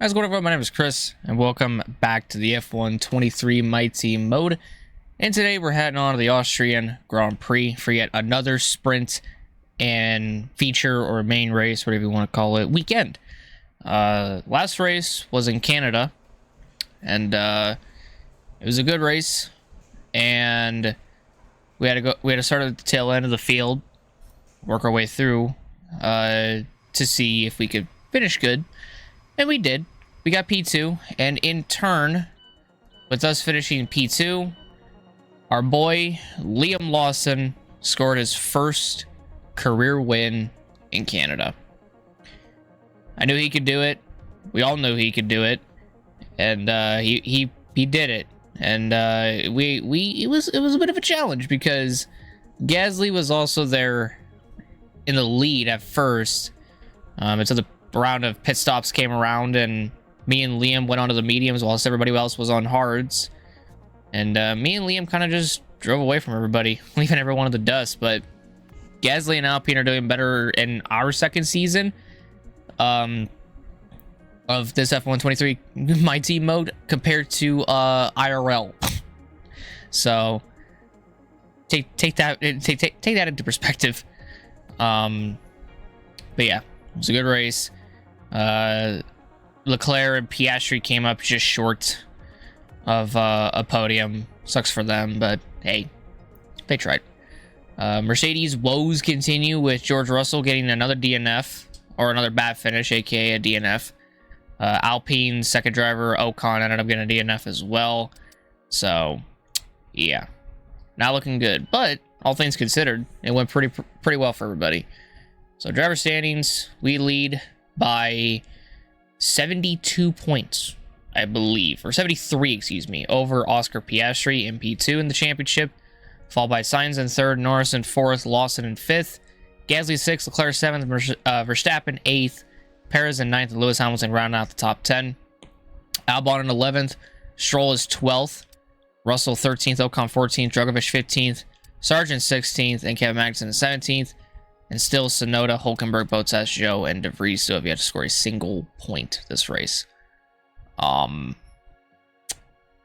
How's it going, everyone? My name is Chris, and welcome back to the F1 23 My Team mode. And today we're heading on to the Austrian Grand Prix for yet another sprint and feature or main race, whatever you want to call it, weekend. Last race was in Canada, and it was a good race. And we had to start at the tail end of the field, work our way through to see if we could finish good. And we did. We got P2, and in turn, with us finishing P2, our boy Liam Lawson scored his first career win in Canada. I knew he could do it. We all knew he could do it, and he did it. And it was a bit of a challenge because Gasly was also there in the lead at first, until the round of pit stops came around, and me and Liam went onto the mediums whilst everybody else was on hards. And me and Liam kind of just drove away from everybody, leaving everyone in the dust. But Gasly and Alpine are doing better in our second season of this F1 23 My Team mode compared to IRL. So take that into perspective. But yeah, it was a good race. Leclerc and Piastri came up just short of a podium. Sucks for them, but hey, they tried. Mercedes woes continue with George Russell getting another DNF, or another bad finish, aka a DNF. Alpine's second driver, Ocon, ended up getting a DNF as well. So, yeah, not looking good. But all things considered, it went pretty well for everybody. So, driver standings, we lead by 72 points, I believe, or 73, excuse me, over Oscar Piastri in P2 in the championship, followed by Sainz in third, Norris in fourth, Lawson in fifth, Gasly sixth, Leclerc seventh, Verstappen eighth, Perez in ninth, and Lewis Hamilton rounding out the top 10. Albon in 11th, Stroll is 12th, Russell 13th, Ocon 14th, Drugovich 15th, Sargent 16th, and Kevin Magnussen 17th. And still, Sonoda, Hulkenberg, Bottas, Joe, and De Vries still have yet to score a single point this race. Or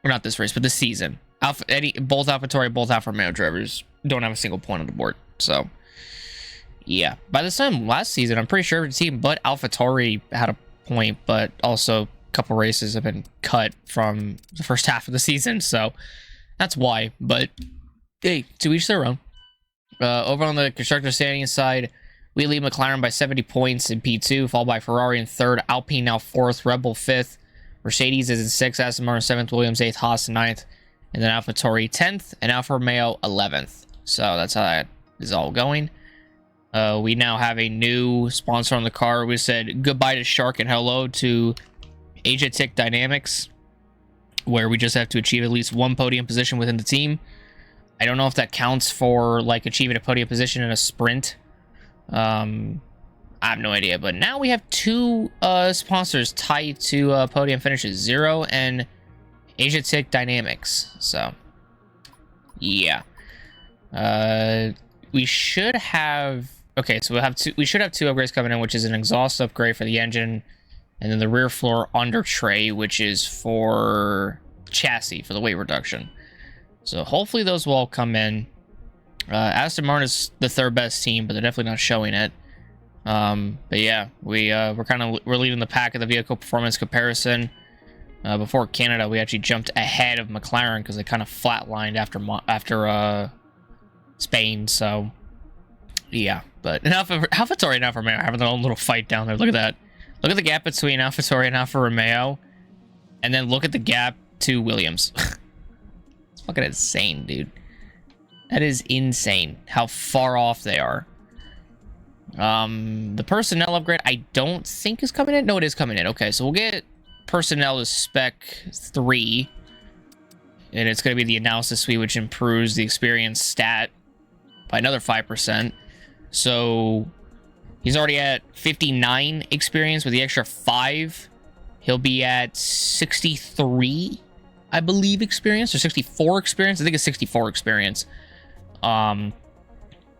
not this race, but this season. Both AlphaTauri, both Alfa Romeo drivers don't have a single point on the board. So, yeah. By this time last season, I'm pretty sure every team but AlphaTauri had a point, but also a couple races have been cut from the first half of the season. So, that's why. But, hey, to each their own. Over on the constructor standing side, we lead McLaren by 70 points in P2, followed by Ferrari in third, Alpine now fourth, Red Bull fifth, Mercedes is in sixth, Aston Martin seventh, Williams eighth, Haas ninth, and then AlphaTauri 10th, and Alfa Romeo 11th. So that's how that is all going. We now have a new sponsor on the car. We said goodbye to Shark and hello to Asiatic Dynamics, where we just have to achieve at least one podium position within the team. I don't know if that counts for like achieving a podium position in a sprint. I have no idea. But now we have two sponsors tied to podium finishes, Zero and Asiatic Dynamics. So, yeah. We should have. Okay, so we should have two upgrades coming in, which is an exhaust upgrade for the engine, and then the rear floor under tray, which is for chassis for the weight reduction. So hopefully those will all come in. Aston Martin is the third best team, but they're definitely not showing it. But yeah, we're leading the pack of the vehicle performance comparison. Before Canada, we actually jumped ahead of McLaren because they kind of flatlined after Spain. So yeah, but AlphaTauri and Alfa Romeo are having their own little fight down there. Look at that. Look at the gap between AlphaTauri and Alfa Romeo, and then look at the gap to Williams. Fucking insane, dude. That is insane how far off they are. The personnel upgrade I don't think is coming in. No, it is coming in. Okay, so we'll get personnel to spec 3, and it's going to be the analysis suite, which improves the experience stat by another 5%. So he's already at 59 experience. With the extra 5, he'll be at 63, I believe, experience, or 64 experience. I think it's 64 experience,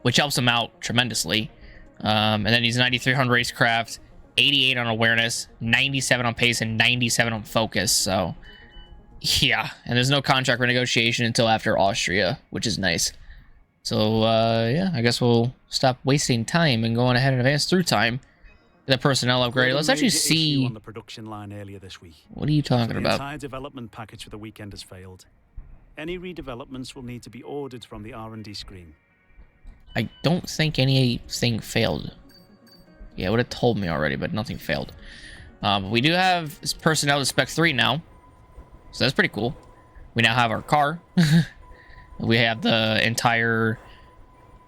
which helps him out tremendously. And then he's 93 on racecraft, 88 on awareness, 97 on pace, and 97 on focus. So, yeah. And there's no contract renegotiation until after Austria, which is nice. So, yeah, I guess we'll stop wasting time and go on ahead and advance through time. The personnel upgrade. Let's actually see. On the production line earlier this week. What are you talking about? The entire development package for the weekend has failed. Any redevelopments will need to be ordered from the R&D screen. I don't think anything failed. Yeah, it would have told me already, but nothing failed. But we do have personnel to Spec 3 now. So that's pretty cool. We now have our car. We have the entire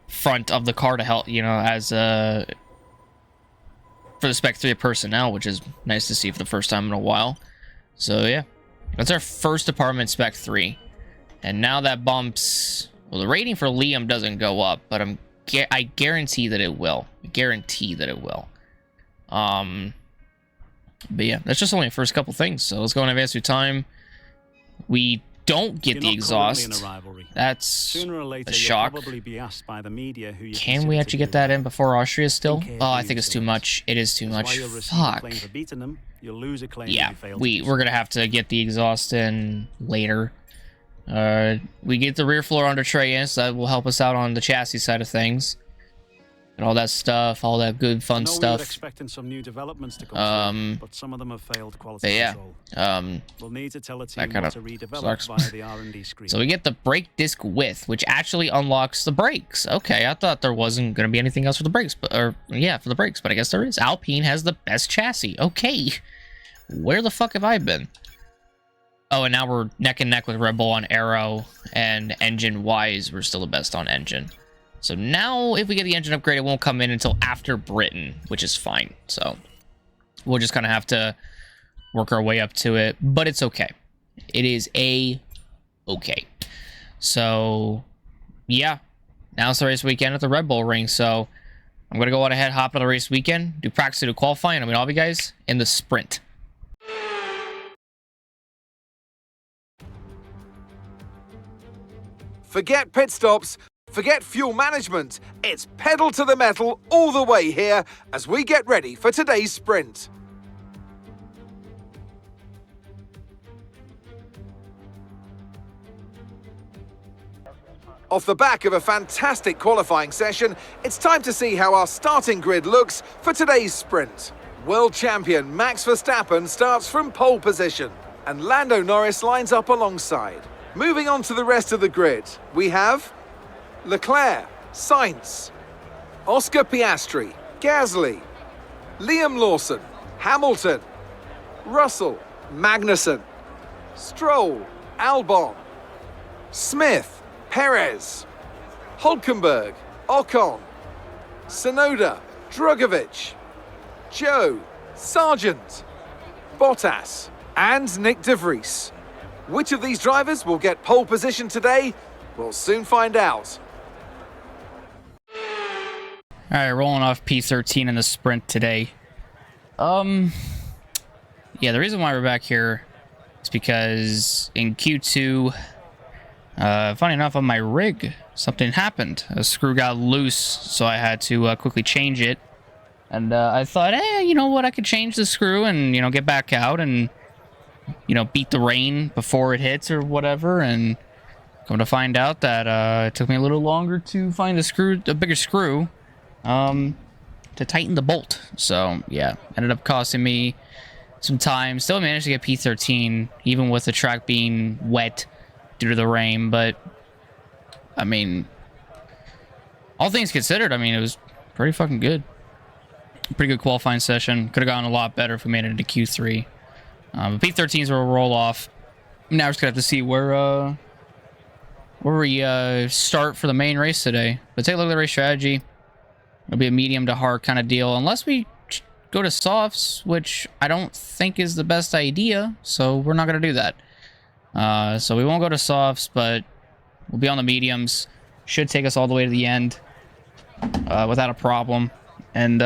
front of the car to help, you know, as for the Spec 3 personnel, which is nice to see for the first time in a while. So yeah, that's our first department, Spec 3. And now that bumps... Well, the rating for Liam doesn't go up, but I guarantee that it will. I guarantee that it will. But yeah, that's just only the first couple things. So let's go and advance through time. We don't get the exhaust. That's a shock. Can we actually get that in before Austria still? Oh, I think it's too much. It is too much. Fuck. Yeah, we're gonna have to get the exhaust in later. We get the rear floor under tray in, so that will help us out on the chassis side of things. And all that stuff, all that good fun stuff. We were expecting some new developments to come through, but some of them have failed quality control. We'll need to tell a team what to redevelop via the R&D screen. So we get the brake disc width, which actually unlocks the brakes. Okay, I thought there wasn't going to be anything else for the brakes, but for the brakes, but I guess there is. Alpine has the best chassis. Okay, where the fuck have I been? Oh, and now we're neck and neck with Red Bull on aero, and engine-wise, we're still the best on engine. So now, if we get the engine upgrade, it won't come in until after Britain, which is fine. So we'll just kind of have to work our way up to it, but it's okay. It is okay. So, yeah. Now it's the race weekend at the Red Bull Ring, so I'm going to go on ahead, hop on the race weekend, do practice, do qualifying, and I'm going to all you guys in the sprint. Forget pit stops, forget fuel management. It's pedal to the metal all the way here as we get ready for today's sprint. Off the back of a fantastic qualifying session, it's time to see how our starting grid looks for today's sprint. World champion Max Verstappen starts from pole position, and Lando Norris lines up alongside. Moving on to the rest of the grid, we have Leclerc, Sainz, Oscar Piastri, Gasly, Liam Lawson, Hamilton, Russell, Magnussen, Stroll, Albon, Smith, Perez, Hulkenberg, Ocon, Tsunoda, Drugovich, Joe, Sargent, Bottas, and Nick de Vries. Which of these drivers will get pole position today? We'll soon find out. All right, rolling off P13 in the sprint today. Yeah, the reason why we're back here is because in Q2, funny enough, on my rig, something happened. A screw got loose, so I had to quickly change it. And I thought, hey, you know what? I could change the screw and, get back out and, beat the rain before it hits or whatever. And come to find out that it took me a little longer to find a bigger screw to tighten the bolt. So, yeah, ended up costing me some time. Still managed to get P13, even with the track being wet due to the rain. But, I mean, all things considered, it was pretty fucking good. Pretty good qualifying session. Could have gone a lot better if we made it into Q3. But P13 is where we'll roll off. Now we're just going to have to see where we start for the main race today. But take a look at the race strategy. It'll be a medium to hard kind of deal. Unless we go to softs, which I don't think is the best idea. So we're not going to do that. So we won't go to softs, but we'll be on the mediums. Should take us all the way to the end without a problem. And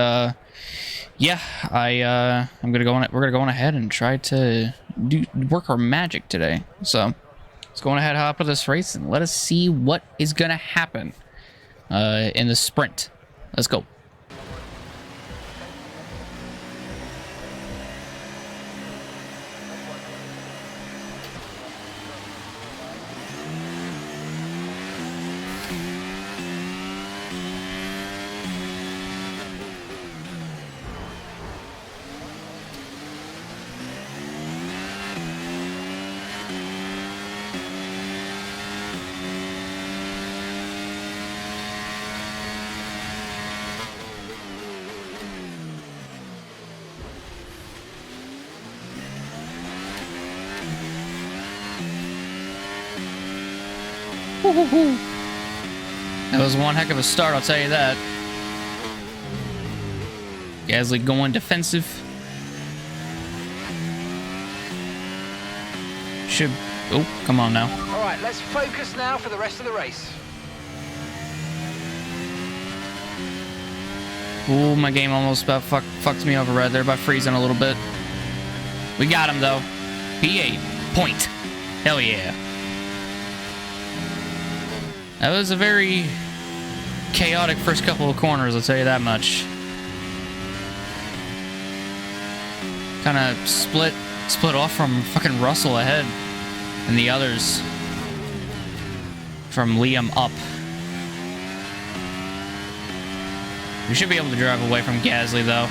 yeah, I'm gonna go on. We're gonna go on ahead and try to work our magic today. So let's go on ahead, hop into this race, and let us see what is gonna happen in the sprint. Let's go. That was one heck of a start, I'll tell you that. Gasly going defensive. Should... Oh, come on now. All right, let's focus now for the rest of the race. Ooh, my game almost about fucked me over right there by freezing a little bit. We got him, though. P8. Point. Hell yeah. That was a very chaotic first couple of corners, I'll tell you that much. Kind of split off from fucking Russell ahead. And the others from Liam up. We should be able to drive away from Gasly, though,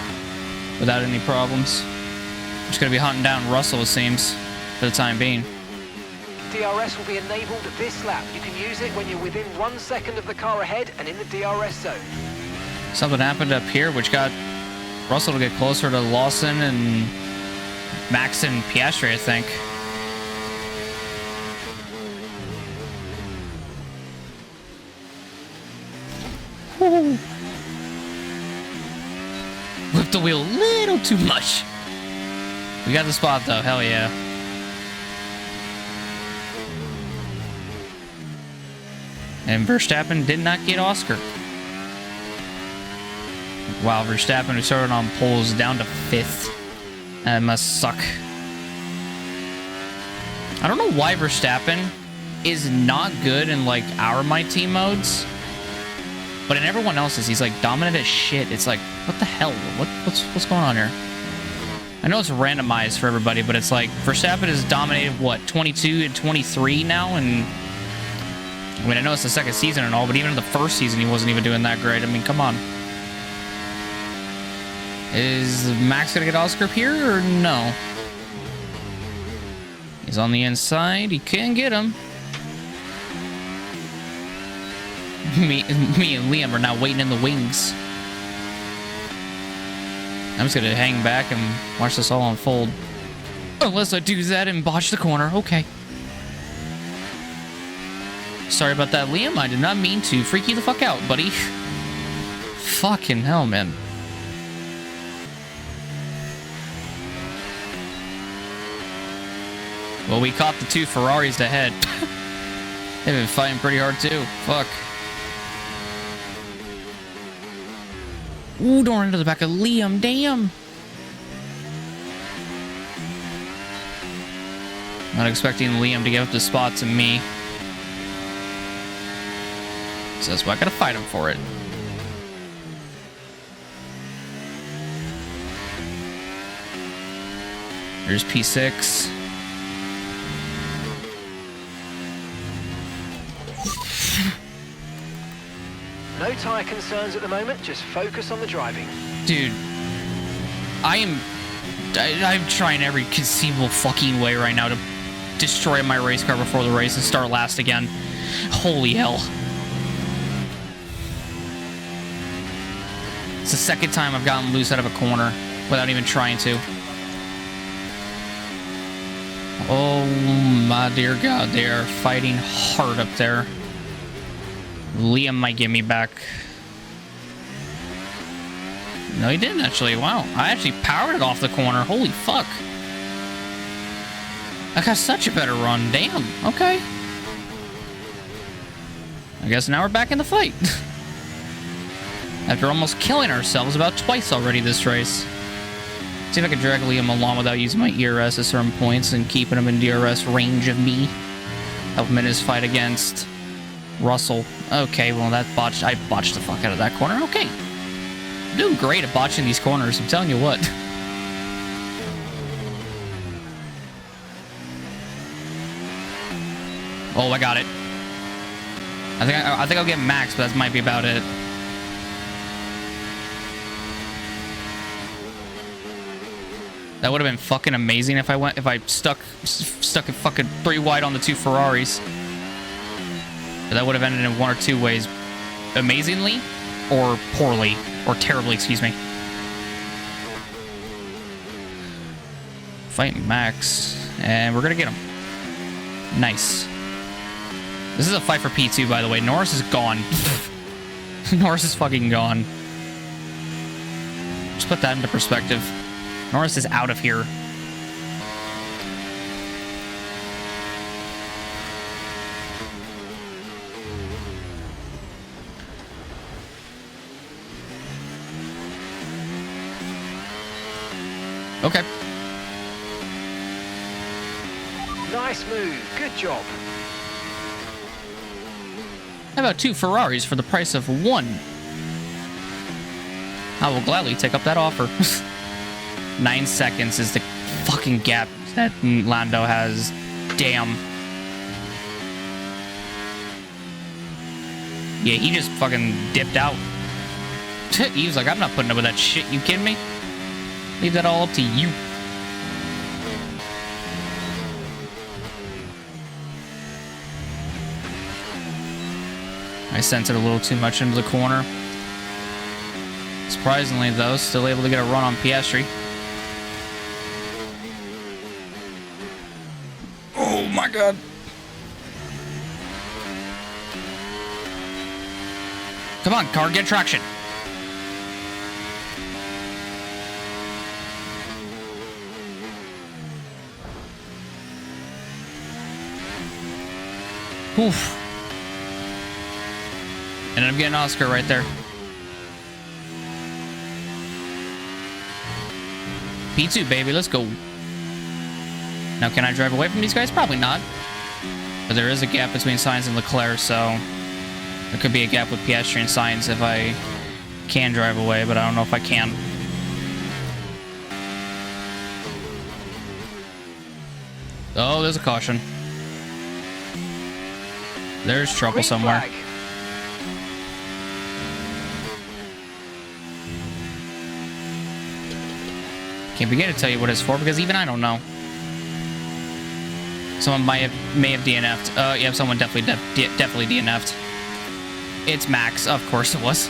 without any problems. Just gonna be hunting down Russell, it seems, for the time being. DRS will be enabled this lap. You can use it when you're within 1 second of the car ahead and in the DRS zone. Something happened up here, which got Russell to get closer to Lawson and Max and Piastri, I think. Woo. Whipped the wheel a little too much. We got the spot, though. Hell yeah. And Verstappen did not get Oscar. Wow, Verstappen, who started on poles, down to 5th. That must suck. I don't know why Verstappen is not good in, like, our My Team modes. But in everyone else's, he's, like, dominant as shit. It's like, what the hell? What's going on here? I know it's randomized for everybody, but it's like, Verstappen has dominated, what, 22 and 23 now? And, I mean, I know it's the second season and all, but even in the first season, he wasn't even doing that great. I mean, come on. Is Max gonna get Oscar here, or no? He's on the inside. He can't get him. Me and Liam are now waiting in the wings. I'm just gonna hang back and watch this all unfold. Unless I do that and botch the corner. Okay. Sorry about that, Liam. I did not mean to freak you the fuck out, buddy. Fucking hell, man. Well, we caught the 2 Ferraris to head. They've been fighting pretty hard, too. Fuck. Ooh, don't run into the back of Liam. Damn. Not expecting Liam to give up the spot to me. So that's why I gotta fight him for it. There's P6. No tyre concerns at the moment, just focus on the driving. Dude, I'm trying every conceivable fucking way right now to destroy my race car before the race and start last again. Holy hell. It's the second time I've gotten loose out of a corner without even trying to. Oh my dear God, they are fighting hard up there. Liam might get me back. No, he didn't actually. Wow. I actually powered it off the corner. Holy fuck. I got such a better run. Damn. Okay. I guess now we're back in the fight. After almost killing ourselves about twice already this race. See if I can drag Liam along without using my ERS at certain points and keeping him in DRS range of me. Help him in his fight against Russell. Okay, well, I botched the fuck out of that corner. Okay. I'm doing great at botching these corners, I'm telling you what. Oh, I got it. I think I'll get Max, but that might be about it. That would have been fucking amazing if I stuck it fucking 3 wide on the 2 Ferraris. But that would have ended in one or two ways. Amazingly, or poorly, or terribly, excuse me. Fight Max, and we're gonna get him. Nice. This is a fight for P2, by the way. Norris is gone. Norris is fucking gone. Just put that into perspective. Norris is out of here. Okay. Nice move. Good job. How about 2 Ferraris for the price of 1? I will gladly take up that offer. 9 seconds is the fucking gap that Lando has. Damn. Yeah, he just fucking dipped out. He was like, I'm not putting up with that shit. You kidding me? Leave that all up to you. I sent it a little too much into the corner. Surprisingly, though, still able to get a run on Piastri. Oh my god. Come on, car, get traction. Oof. Ended up getting Oscar right there. P2, baby, let's go. Now, can I drive away from these guys? Probably not. But there is a gap between Sainz and Leclerc, so there could be a gap with Piastri and Sainz if I can drive away, but I don't know if I can. Oh, there's a caution. There's trouble somewhere. Can't begin to tell you what it's for because even I don't know. Someone may have DNF'd. Yeah, someone definitely DNF'd. It's Max, of course it was.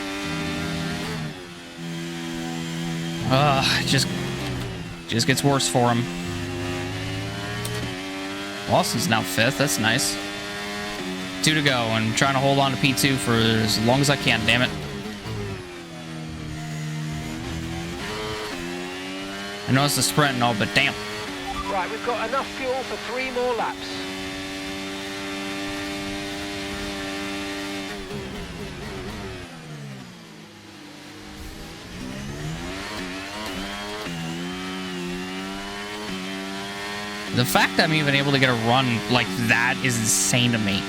Just gets worse for him. Lawson's now 5th. That's nice. 2 to go, and trying to hold on to P2 for as long as I can. Damn it. I know it's a sprint and all, but damn. Right, we've got enough fuel for 3 more laps. The fact that I'm even able to get a run like that is insane to me.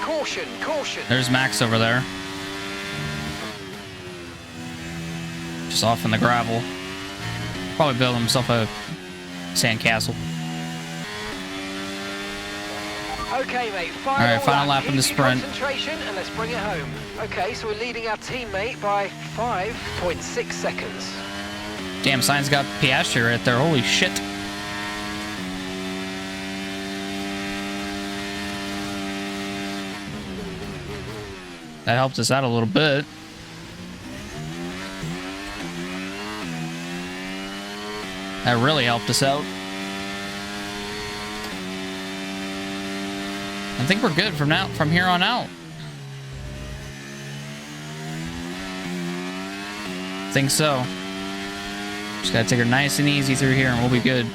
Caution, caution. There's Max over there. Just off in the gravel. Probably build himself a sandcastle. Okay, mate. Alright, final lap in the sprint. Concentration and let's bring it home. Okay, so we're leading our teammate by 5.6 seconds. Damn, Sainz got Piastri right there. Holy shit. That helped us out a little bit. That really helped us out. I think we're good from here on out. Think so. Just gotta take her nice and easy through here and we'll be good.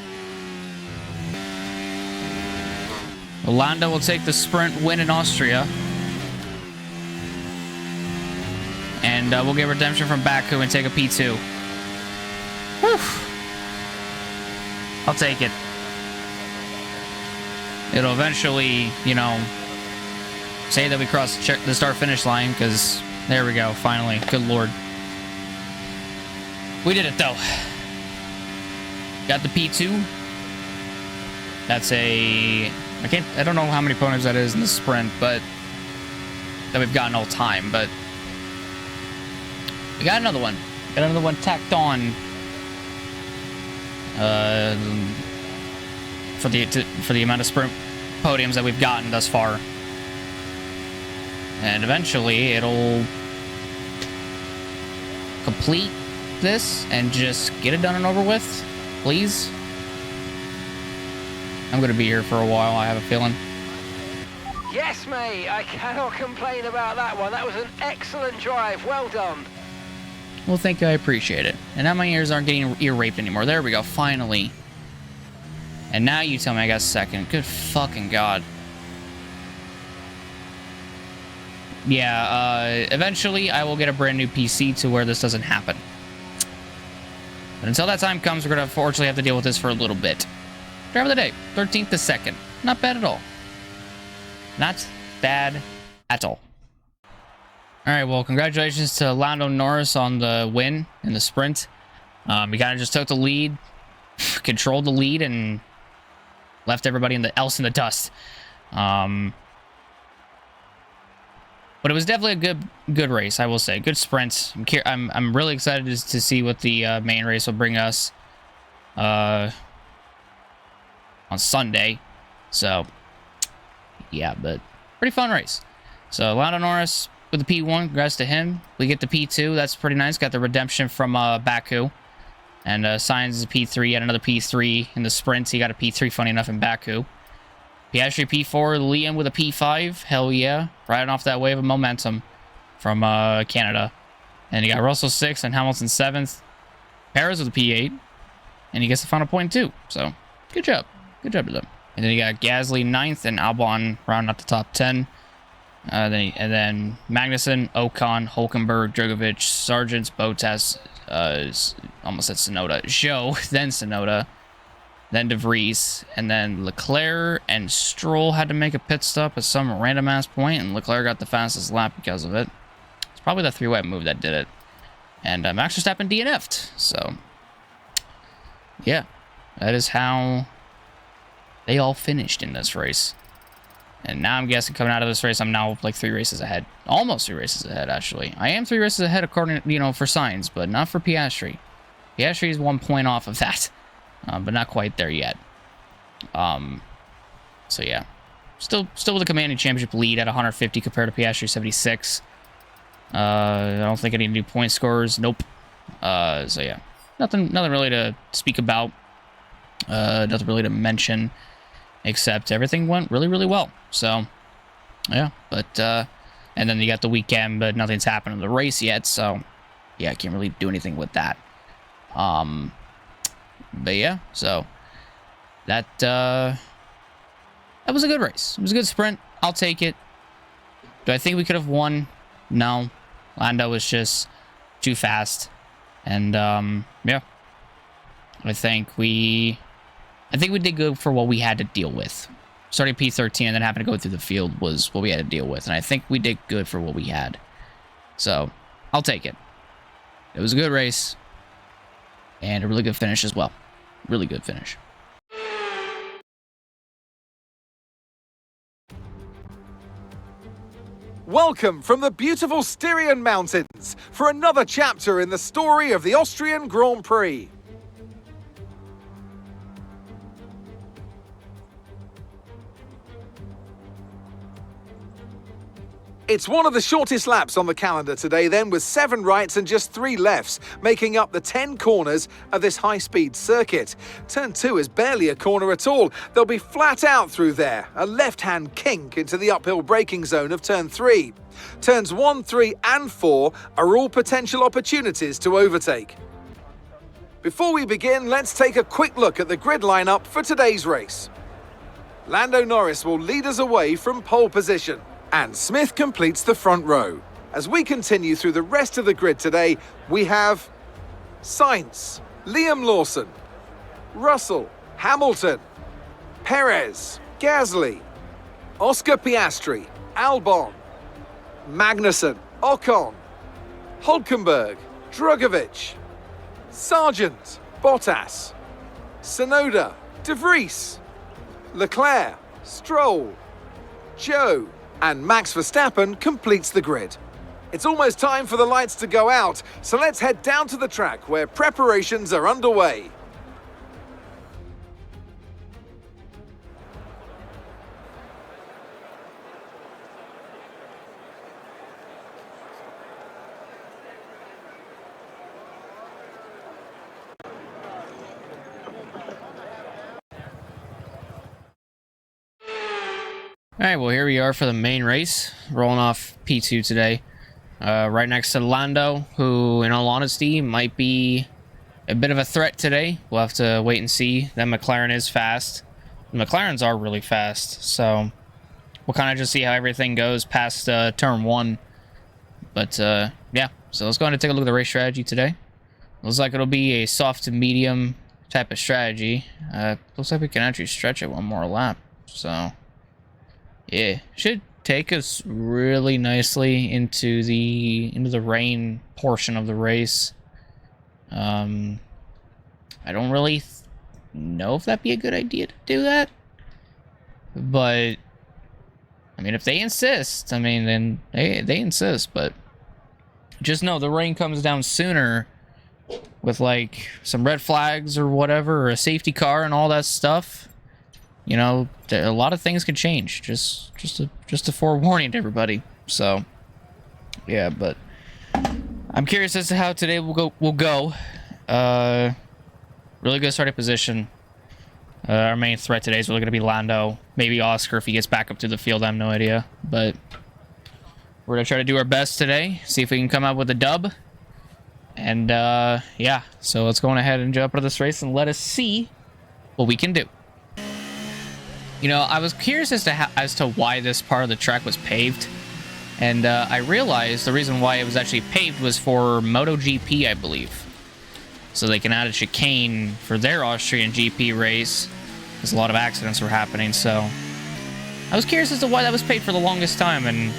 Lando will take the sprint win in Austria. And we'll get redemption from Baku and take a P2. Whew. I'll take it. It'll eventually, you know, say that we crossed the start-finish line, because there we go, finally. Good lord. We did it, though. Got the P2. That's I don't know how many podiums that is in the sprint, but that we've gotten all time, but we got another one. Got another one tacked on. For the amount of sprint podiums that we've gotten thus far. And eventually it'll complete this and just get it done and over with, please? I'm going to be here for a while, I have a feeling. Yes, mate. I cannot complain about that one. That was an excellent drive. Well done. Well, thank you. I appreciate it. And now my ears aren't getting ear raped anymore. There we go. Finally. And now you tell me I got second. Good fucking God. Yeah, eventually I will get a brand new PC to where this doesn't happen. But until that time comes, we're going to unfortunately have to deal with this for a little bit. Driver of the day, 13th to 2nd. Not bad at all. Not bad at all. Alright, well, congratulations to Lando Norris on the win in the sprint. He kind of just took the lead, controlled the lead, and left everybody else in the dust. But it was definitely a good race, I will say. Good sprint. I'm really excited to see what the main race will bring us on Sunday. So, yeah, but pretty fun race. So, Lando Norris with the P1. Congrats to him. We get the P2. That's pretty nice. Got the redemption from Baku. And Sainz is a P3. Had another P3 in the sprint. He got a P3, funny enough, in Baku. Piastri P4. Liam with a P5. Hell yeah. Riding off that wave of momentum from Canada. And you got Russell 6th and Hamilton 7th. Perez with a P8. And he gets the final point, too. So, good job. Good job to them. And then you got Gasly 9th and Albon rounding out the top 10. And then Magnussen, Ocon, Hulkenberg, Drogovic, Sargent, Bottas, almost said Tsunoda, Zhou, then Tsunoda, then De Vries, and then Leclerc and Stroll had to make a pit stop at some random ass point, and Leclerc got the fastest lap because of it. It's probably the three-way move that did it. And Max Verstappen DNF'd, so yeah, that is how they all finished in this race. And now I'm guessing coming out of this race, I'm now like 3 races ahead. Almost 3 races ahead, actually. I am 3 races ahead according to, for Sainz, but not for Piastri. Piastri is 1 point off of that, but not quite there yet. So yeah, still with a commanding championship lead at 150 compared to Piastri 76. I don't think any new point scorers. Nope. So yeah, nothing really to speak about. Nothing really to mention. Except everything went really, really well. So, yeah. But, and then you got the weekend, but nothing's happened in the race yet. So, yeah, I can't really do anything with that. But yeah, so that was a good race. It was a good sprint. I'll take it. Do I think we could have won? No. Lando was just too fast. And, yeah. I think we did good for what we had to deal with. Starting P13 and then having to go through the field was what we had to deal with. And I think we did good for what we had. So, I'll take it. It was a good race. And a really good finish as well. Really good finish. Welcome from the beautiful Styrian Mountains for another chapter in the story of the Austrian Grand Prix. It's one of the shortest laps on the calendar today then, with 7 rights and just 3 lefts, making up the 10 corners of this high-speed circuit. Turn 2 is barely a corner at all. They'll be flat out through there, a left-hand kink into the uphill braking zone of Turn 3. Turns 1, 3 and 4 are all potential opportunities to overtake. Before we begin, let's take a quick look at the grid lineup for today's race. Lando Norris will lead us away from pole position. And Smith completes the front row. As we continue through the rest of the grid today, we have Sainz, Liam Lawson, Russell, Hamilton, Perez, Gasly, Oscar Piastri, Albon, Magnussen, Ocon, Hulkenberg, Drogovic, Sargent, Bottas, Tsunoda, De Vries, Leclerc, Stroll, Zhou, and Max Verstappen completes the grid. It's almost time for the lights to go out, so let's head down to the track where preparations are underway. Alright, well, here we are for the main race. Rolling off P2 today. Right next to Lando, who, in all honesty, might be a bit of a threat today. We'll have to wait and see. That McLaren is fast. The McLarens are really fast, so we'll kind of just see how everything goes past turn 1. But, yeah. So let's go ahead and take a look at the race strategy today. Looks like it'll be a soft to medium type of strategy. Looks like we can actually stretch it one more lap. So, yeah. Should take us really nicely into the rain portion of the race. I don't really know if that'd be a good idea to do that. But, I mean, if they insist, I mean, then they insist, but just know the rain comes down sooner with, like, some red flags or whatever, or a safety car and all that stuff. You know, a lot of things could change. Just a forewarning to everybody. So, yeah, but I'm curious as to how today will go. Really good starting position. Our main threat today is really going to be Lando. Maybe Oscar if he gets back up to the field. I have no idea. But we're going to try to do our best today. See if we can come out with a dub. And, yeah. So let's go on ahead and jump into this race and let us see what we can do. You know, I was curious as to why this part of the track was paved. And I realized the reason why it was actually paved was for MotoGP, I believe. So they can add a chicane for their Austrian GP race, because a lot of accidents were happening. So I was curious as to why that was paved for the longest time. And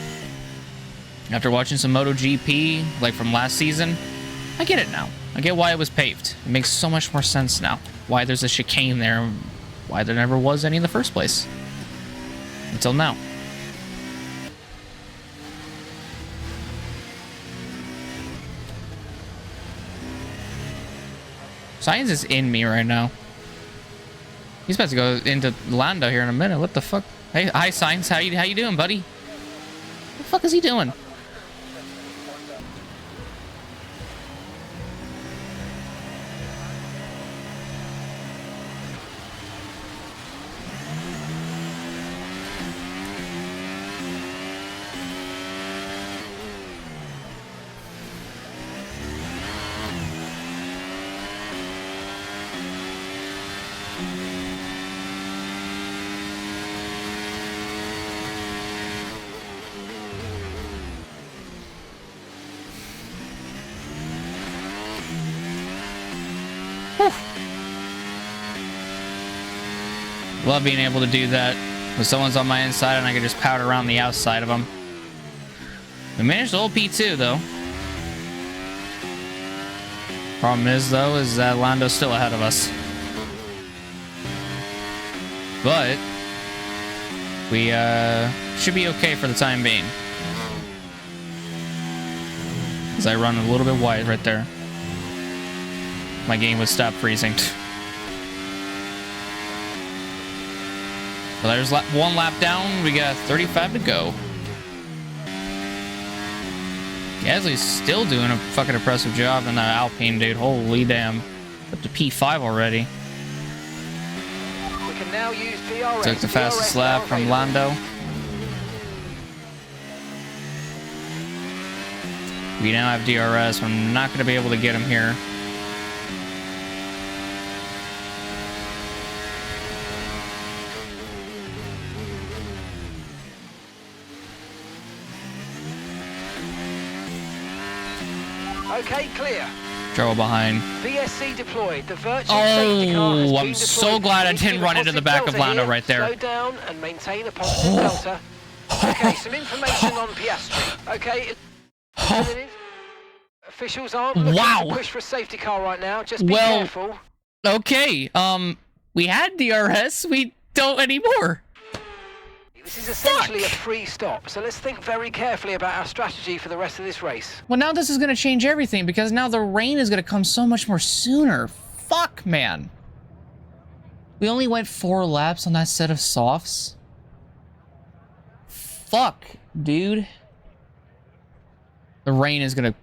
after watching some MotoGP, like from last season, I get it now. I get why it was paved. It makes so much more sense now. Why there's a chicane there, why there never was any in the first place. Until now. Science is in me right now. He's about to go into Lando here in a minute. What the fuck? Hey, hi, Science. How you doing, buddy? What the fuck is he doing? Love being able to do that when someone's on my inside and I can just powder around the outside of them. We managed to hold P2 though. Problem is though, is that Lando's still ahead of us. But we should be okay for the time being. As I run a little bit wide right there. My game would stop freezing. Well, there's one lap down. We got 35 to go. Gasly's still doing a fucking impressive job in that Alpine, dude. Holy damn. Up to P5 already. We can now use DRS. Took the fastest lap from Lando. We now have DRS. I'm not going to be able to get him here. Okay, clear. Trouble behind. VSC deployed. The virtual safety car has been I'm so glad I didn't run into the back of Lando right there. Slow down and maintain a positive delta. Okay, some information on Piastri. Okay. Officials aren't looking to push for a safety car right now. Just be careful. Okay. We had DRS. We don't anymore. This is essentially a free stop, so let's think very carefully about our strategy for the rest of this race. Well, now this is going to change everything, because now the rain is going to come so much more sooner. Fuck, man. We only went 4 laps on that set of softs. Fuck, dude. The rain is going to...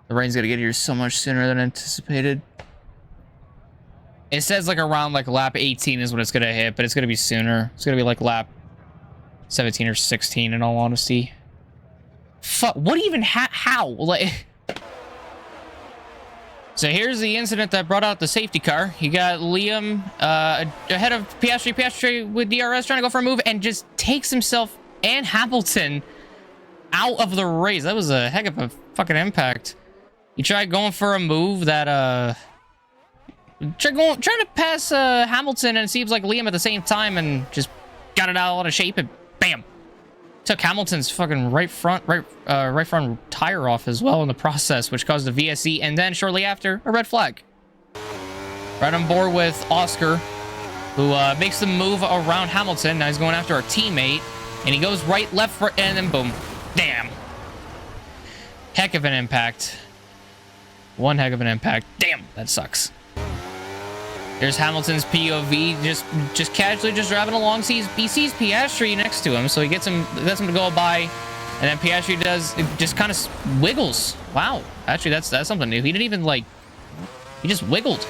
The rain's going to get here so much sooner than anticipated. It says like around like lap 18 is when it's gonna hit, but it's gonna be sooner. It's gonna be like lap 17 or 16 in all honesty. Fuck, what even how? Like, so here's the incident that brought out the safety car. You got Liam ahead of Piastri. Piastri with DRS trying to go for a move and just takes himself and Hamilton out of the race. That was a heck of a fucking impact. He tried going for a move that trying to pass Hamilton, and it seems like Liam at the same time, and just got it out of shape and bam, took Hamilton's fucking right front tire off as well in the process, which caused a VSE, and then shortly after a red flag. Right on board with Oscar, who makes the move around Hamilton. Now he's going after our teammate, and he goes right, left, right, and then boom, damn. Heck of an impact. One heck of an impact. Damn, that sucks. There's Hamilton's POV, just casually just driving along. He sees Piastri next to him, so he gets him to go by, and then Piastri just kind of wiggles. Wow, actually that's something new. He didn't even like, he just wiggled.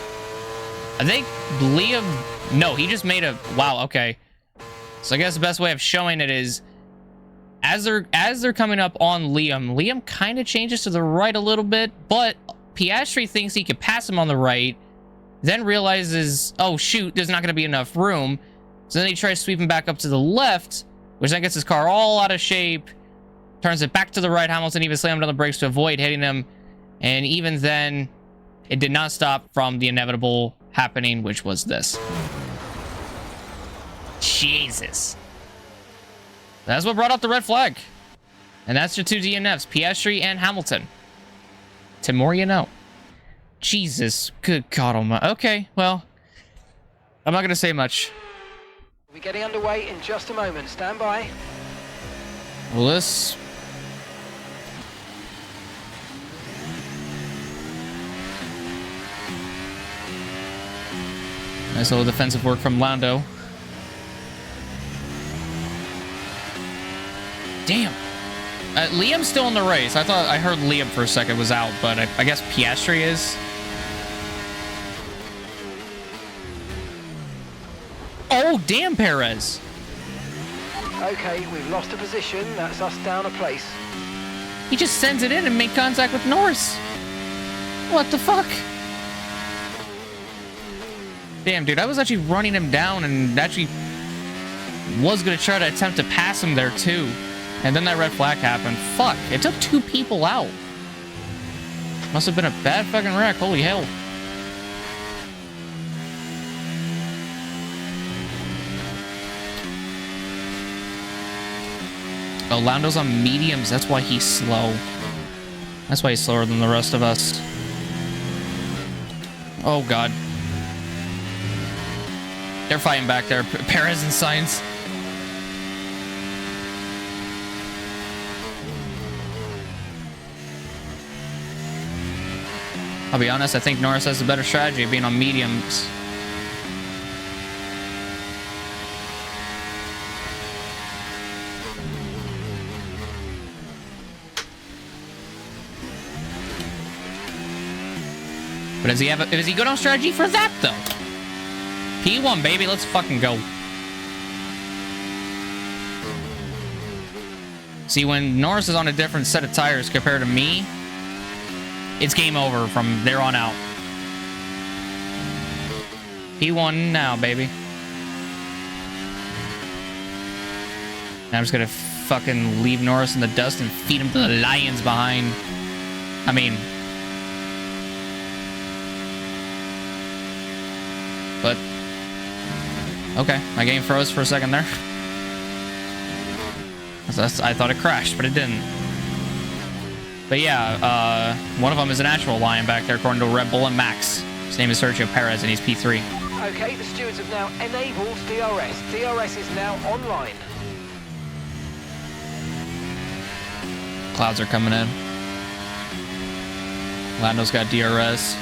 I think Liam, no, he just made a, wow, okay. So I guess the best way of showing it is as they're coming up on Liam kind of changes to the right a little bit, but Piastri thinks he could pass him on the right, then realizes, oh shoot, there's not going to be enough room. So then he tries sweeping back up to the left, which then gets his car all out of shape, turns it back to the right. Hamilton even slammed on the brakes to avoid hitting him. And even then, it did not stop from the inevitable happening, which was this. Jesus. That's what brought up the red flag. And that's your two DNFs, Piastri and Hamilton. The more you know. Jesus, good God almighty. Okay, well, I'm not going to say much. We're getting underway in just a moment. Stand by. Well, this... nice little defensive work from Lando. Damn. Liam's still in the race. I heard Liam for a second was out, but I guess Piastri is. Oh, damn, Perez. Okay, we've lost a position. That's us down a place. He just sends it in and made contact with Norris. What the fuck? Damn, dude, I was actually running him down and actually was going to try to attempt to pass him there, too. And then that red flag happened. Fuck, it took two people out. Must have been a bad fucking wreck. Holy hell. Oh, Lando's on mediums. That's why he's slow. That's why he's slower than the rest of us. Oh, God. They're fighting back there. Perez and Sainz. I'll be honest, I think Norris has a better strategy of being on mediums. But does he good on strategy for that, though? P1, baby, let's fucking go. See, when Norris is on a different set of tires compared to me, it's game over from there on out. P1 now, baby. Now I'm just gonna fucking leave Norris in the dust and feed him to the lions behind. I mean... but... okay, my game froze for a second there. I thought it crashed, but it didn't. But yeah, one of them is an actual lion back there, according to Red Bull and Max. His name is Sergio Perez, and he's P3. Okay, the stewards have now enabled DRS. DRS is now online. Clouds are coming in. Lando's got DRS.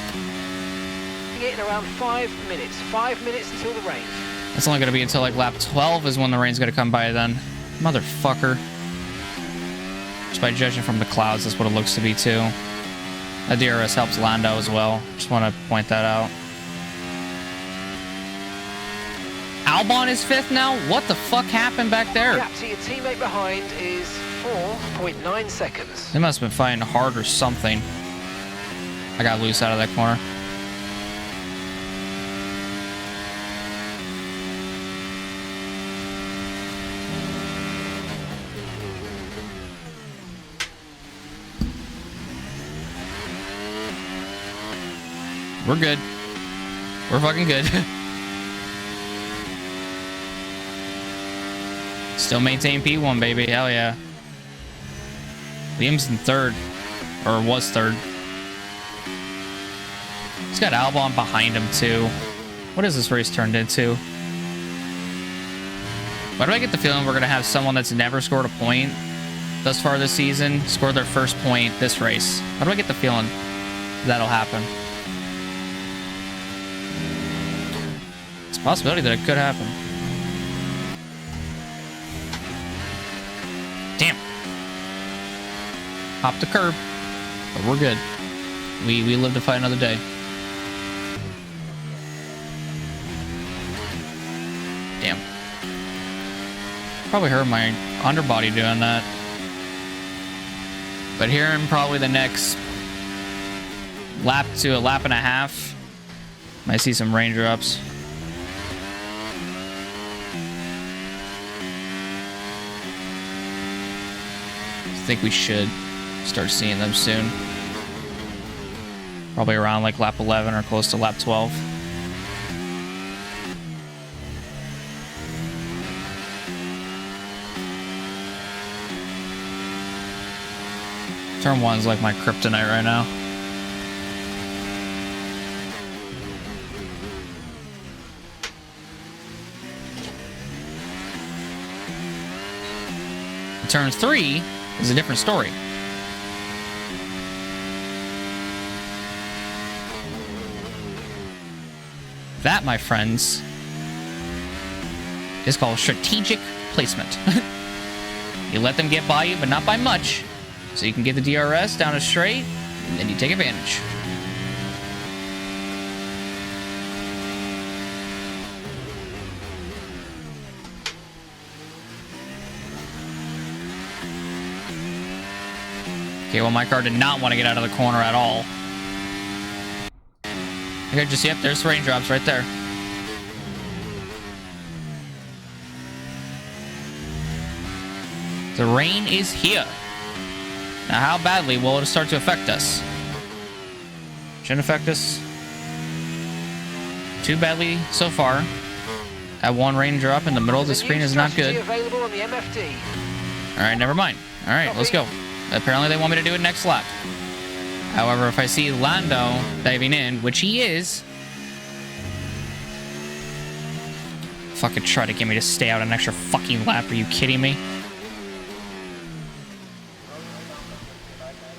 In around 5 minutes. 5 minutes until the rain. It's only going to be until like lap 12 is when the rain's going to come by then. Motherfucker. Just by judging from the clouds, that's what it looks to be too. That DRS helps Lando as well. Just want to point that out. Albon is 5th now? What the fuck happened back there? Gap to your teammate behind is 4.9 seconds. They must have been fighting hard or something. I got loose out of that corner. We're good. We're fucking good. Still maintain P1, baby. Hell yeah. Liam's in 3rd. Or was 3rd. He's got Albon behind him, too. What has this race turned into? Why do I get the feeling we're going to have someone that's never scored a point thus far this season score their first point this race? How do I get the feeling that'll happen? It's a possibility that it could happen. Damn. Hop the curb. But we're good. We live to fight another day. Damn. Probably hurt my underbody doing that. But here in probably the next lap to a lap and a half, might see some raindrops. I think we should start seeing them soon. Probably around like lap 11 or close to lap 12. Turn 1's like my kryptonite right now. Turn 3 is a different story. That, my friends, is called strategic placement. You let them get by you, but not by much. So you can get the DRS down a straight, and then you take advantage. Okay, well, my car did not want to get out of the corner at all. Okay, just, yep, there's raindrops right there. The rain is here. Now, how badly will it start to affect us? Shouldn't affect us too badly so far. That one raindrop in the middle of the screen is not good. Alright, never mind. Alright, let's go. Apparently they want me to do it next lap. However, if I see Lando diving in, which he is... Fucking try to get me to stay out an extra fucking lap. Are you kidding me?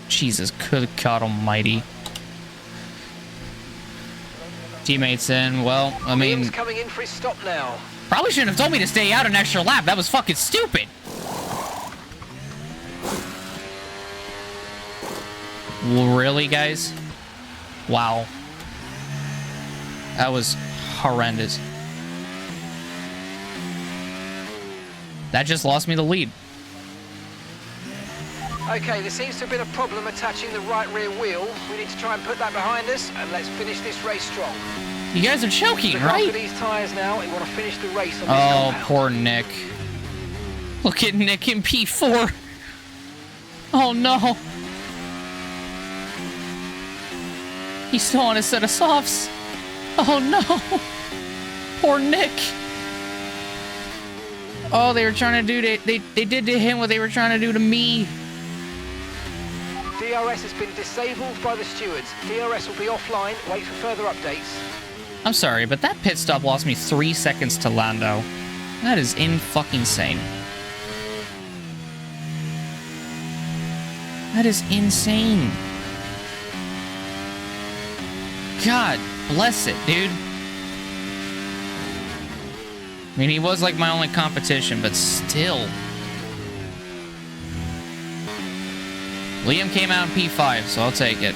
Jesus, good God almighty. Teammates in, well, I mean... coming in for his stop now. Probably shouldn't have told me to stay out an extra lap. That was fucking stupid. Really, guys? Wow. That was horrendous. That just lost me the lead. Okay, there seems to have been a problem attaching the right rear wheel. We need to try and put that behind us, and let's finish this race strong. You guys are choking, right? Look after these tyres now. We want to finish the race on this compound. Poor Nick. Look at Nick in P4. Oh, no. He's still on a set of softs. Oh, no. Poor Nick. Oh, they were trying to do... They did to him what they were trying to do to me. DRS has been disabled by the stewards. DRS will be offline. Wait for further updates. I'm sorry, but that pit stop lost me 3 seconds to Lando. That is in-fucking-sane. That is insane. God bless it, dude. I mean, he was like my only competition, but still. Liam came out in P5, so I'll take it.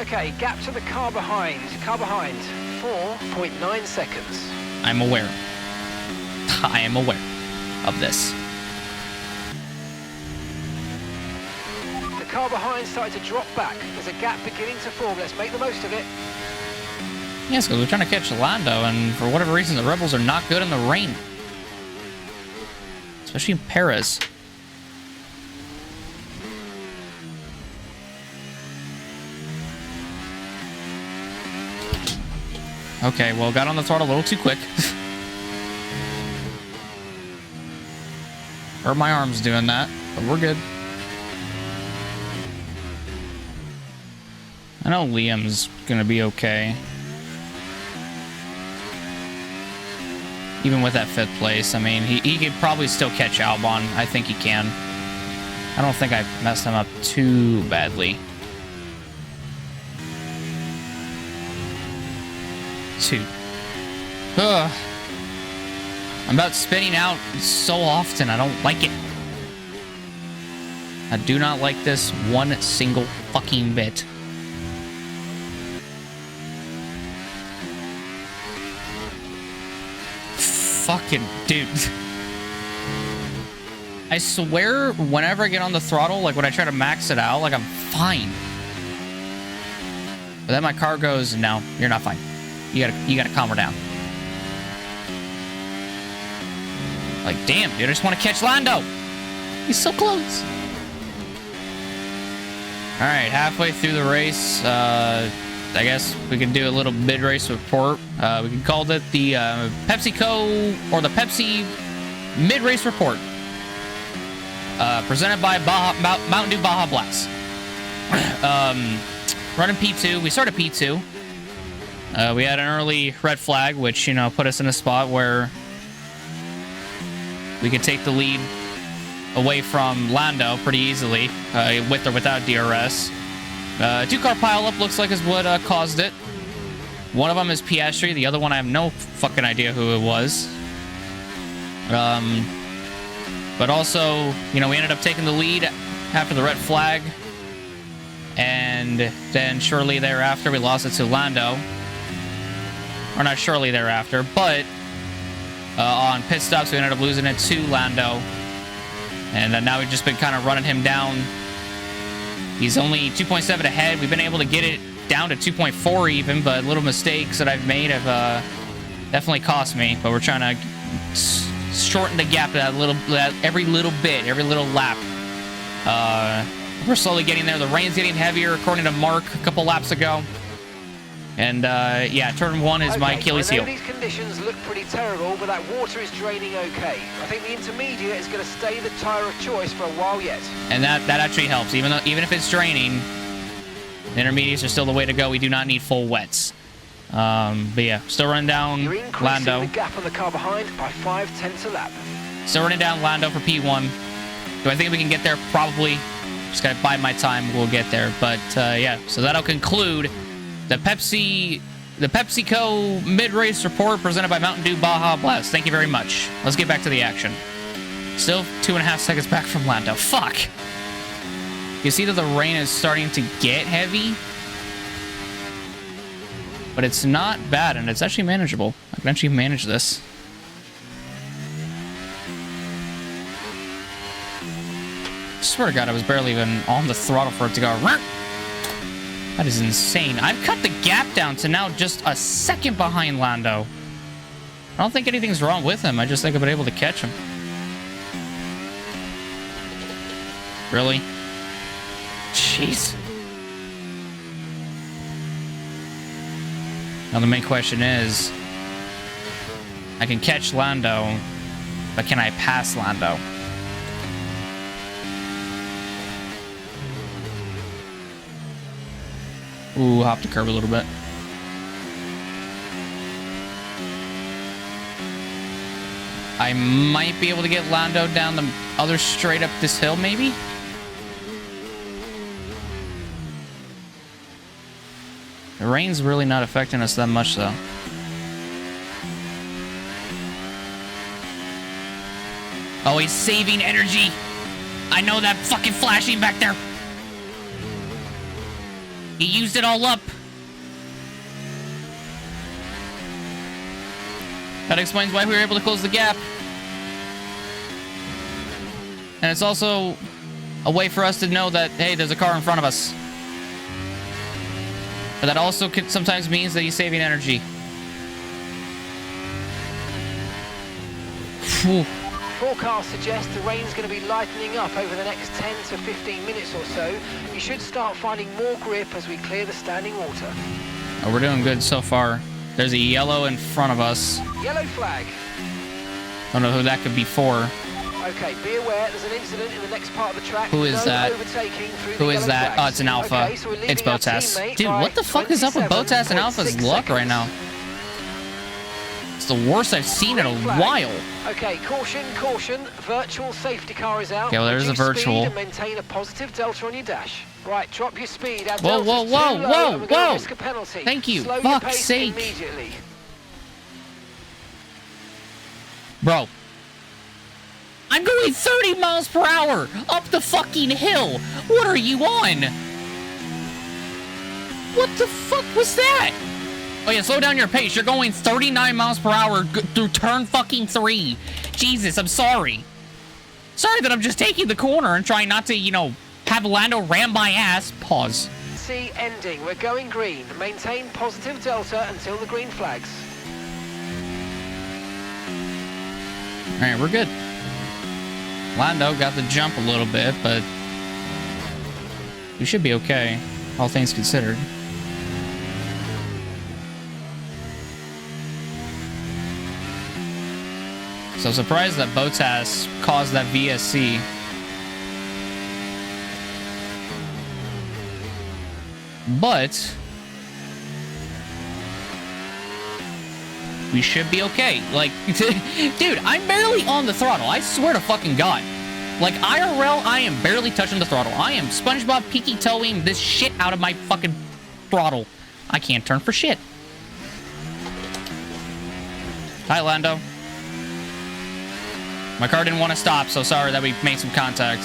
Okay, gap to the car behind. Car behind. 4.9 seconds. I'm aware. I am aware of this. The car behind started to drop back. There's a gap beginning to form. Let's make the most of it. Yes, because we're trying to catch Lando, and for whatever reason, the Rebels are not good in the rain. Especially in Perez. Okay, well, got on the throttle a little too quick. Hurt my arms doing that, but we're good. I know Liam's gonna be okay. Even with that 5th place, I mean, he could probably still catch Albon. I think he can. I don't think I messed him up too badly. 2. Ugh. I'm about spinning out so often. I don't like it. I do not like this one single fucking bit. Fucking dude. I swear whenever I get on the throttle, like when I try to max it out, like I'm fine. But then my car goes, no, you're not fine. You gotta calm her down. Like, damn, dude, I just want to catch Lando. He's so close. All right, halfway through the race, I guess we can do a little mid-race report. We can call it the PepsiCo or the Pepsi mid-race report. Presented by Mountain Dew Baja Blast. Running P2. We started P2. We had an early red flag, which, you know, put us in a spot where we could take the lead away from Lando pretty easily, with or without DRS. 2-car pileup looks like is what caused it. One of them is Piastri. The other one, I have no fucking idea who it was. But also, you know, we ended up taking the lead after the red flag. And then shortly thereafter, we lost it to Lando. Or not shortly thereafter, but on pit stops, we ended up losing it to Lando. And now we've just been kind of running him down. He's only 2.7 ahead. We've been able to get it down to 2.4 even, but little mistakes that I've made have definitely cost me. But we're trying to shorten the gap every little bit, every little lap. We're slowly getting there. The rain's getting heavier, according to Mark a couple laps ago. And yeah, turn 1 is my Achilles heel. These conditions look pretty terrible, but that water is draining okay. I think the intermediate is going to stay the tyre of choice for a while yet. And that actually helps. Even if it's draining, the intermediates are still the way to go. We do not need full wets. But yeah, still running down Lando. The gap on the car behind by 0.5 a lap. Still running down Lando for P1. Do I think we can get there? Probably. Just gotta bide my time. We'll get there. But yeah, so that'll conclude the PepsiCo mid-race report presented by Mountain Dew Baja Blast. Thank you very much. Let's get back to the action. Still 2.5 seconds back from Lando. Fuck. You see that the rain is starting to get heavy, but it's not bad, and it's actually manageable. I can actually manage this. I swear to God, I was barely even on the throttle for it to go. That is insane. I've cut the gap down to now just a second behind Lando. I don't think anything's wrong with him. I just think I've been able to catch him. Really? Jeez. Now the main question is, I can catch Lando, but can I pass Lando? Ooh, hopped the curb a little bit. I might be able to get Lando down the other straight up this hill, maybe? The rain's really not affecting us that much, though. Oh, he's saving energy. I know that fucking flashing back there. He used it all up. That explains why we were able to close the gap. And it's also a way for us to know that, hey, there's a car in front of us. But that also sometimes means that he's saving energy. Whew. Forecasts suggest the rain's going to be lightening up over the next 10 to 15 minutes or so. You should start finding more grip as we clear the standing water. Oh, we're doing good so far. There's a yellow in front of us. Yellow flag. Don't know who that could be for. Okay, be aware there's an incident in the next part of the track. Who is that? Who is that? Oh, it's an Alpha. Okay, so it's Bottas. Dude, what the fuck is up with Bottas and Alpha's luck right now? It's the worst I've seen in a while. Okay, caution, caution. Virtual safety car is out. Okay, well, there's a virtual. And maintain a positive delta on your dash. Right, drop your speed. Whoa, whoa, whoa, whoa, whoa. Thank you. Fuck's sake. Bro. I'm going 30 miles per hour up the fucking hill. What are you on? What the fuck was that? Oh yeah, slow down your pace. You're going 39 miles per hour through turn fucking 3. Jesus, I'm sorry. Sorry that I'm just taking the corner and trying not to, you know, have Lando ram my ass. Pause. C ending. We're going green. Maintain positive delta until the green flags. Alright, we're good. Lando got the jump a little bit, but we should be okay, all things considered. So surprised that Bottas caused that VSC. But we should be okay. Like, dude, I'm barely on the throttle. I swear to fucking God. Like, IRL, I am barely touching the throttle. I am SpongeBob pinky-toeing this shit out of my fucking throttle. I can't turn for shit. Hi, Lando. My car didn't want to stop, so sorry that we made some contact.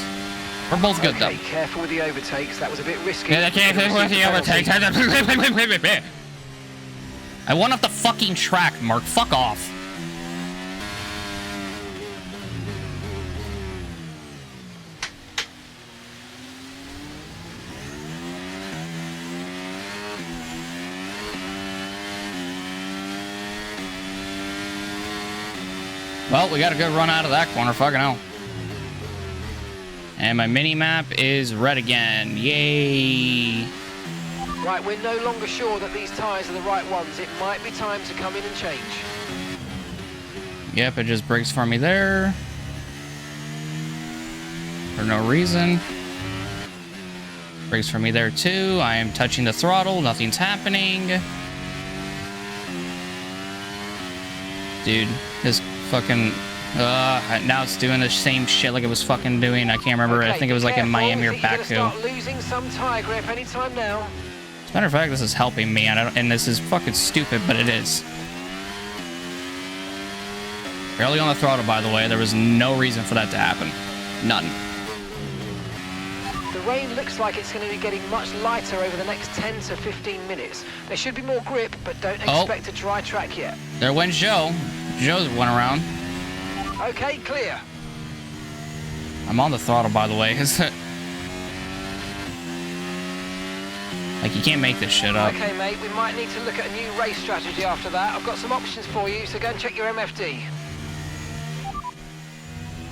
We're both good, though. Careful with the overtakes. That was a bit risky. Yeah, careful with the overtakes. I went off the fucking track, Mark. Fuck off. Well, we got a good run out of that corner. Fucking hell. And my mini-map is red again. Yay. Right, we're no longer sure that these tyres are the right ones. It might be time to come in and change. Yep, it just brakes for me there. For no reason. Brakes for me there too. I am touching the throttle. Nothing's happening. Dude, this fucking... now it's doing the same shit like it was fucking doing. I can't remember. Okay, I think it was like in Miami or Baku. Start losing some tire grip anytime now. As a matter of fact, this is helping me, and this is fucking stupid, but it is. Barely on the throttle, by the way. There was no reason for that to happen. None. The rain looks like it's going to be getting much lighter over the next 10 to 15 minutes. There should be more grip, but don't expect a dry track yet. There went Joe. Joe's went around. Okay, clear. I'm on the throttle, by the way. Like, you can't make this shit up. Okay, mate, we might need to look at a new race strategy after that. I've got some options for you, so go and check your MFD.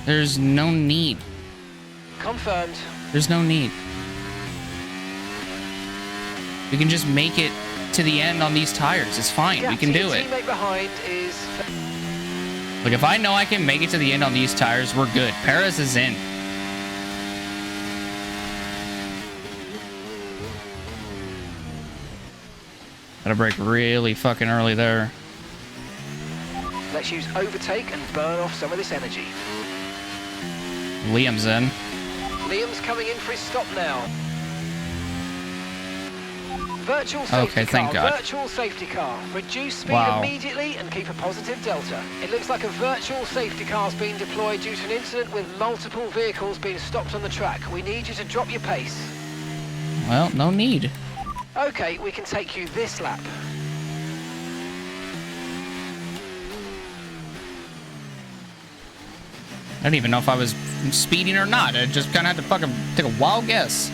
There's no need. Confirmed. There's no need. We can just make it to the end on these tires. It's fine. Yeah, we can do it. Teammate behind is... Like, if I know I can make it to the end on these tires, we're good. Perez is in. Gotta brake really fucking early there. Let's use overtake and burn off some of this energy. Liam's in. Liam's coming in for his stop now. Virtual safety okay, thank God. Virtual safety car. Reduce speed immediately and keep a positive delta. It looks like a virtual safety car's been deployed due to an incident with multiple vehicles being stopped on the track. We need you to drop your pace. Well, no need. Okay, we can take you this lap. don't even know if I was speeding or not. I just kind of had to fucking take a wild guess.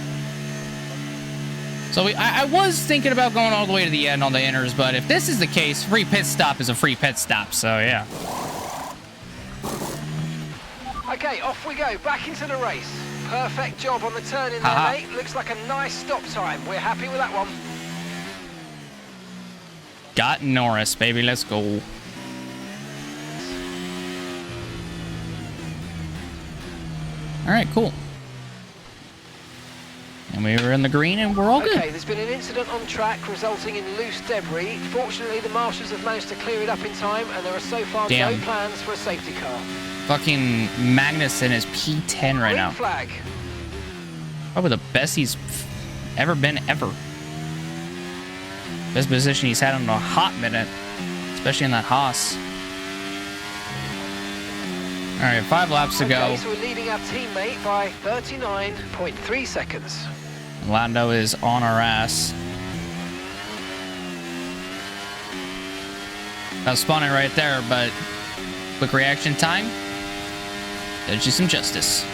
So I was thinking about going all the way to the end on the inners, but if this is the case, free pit stop is a free pit stop, so yeah. Okay, off we go, back into the race. Perfect job on the turn in there, mate. Looks like a nice stop time. We're happy with that one. Got Norris, baby. Let's go. All right, cool. And we were in the green and we're all good. Okay, there's been an incident on track resulting in loose debris. Fortunately, the marshals have managed to clear it up in time and there are so far no plans for a safety car. Fucking Magnussen is P10 right now. Green flag. Probably the best he's ever been ever. Best position he's had in a hot minute, especially in that Haas. All right, 5 laps to go. So we're leading our teammate by 39.3 seconds. Lando is on our ass. I was spawning right there, but quick reaction time. Does you some justice.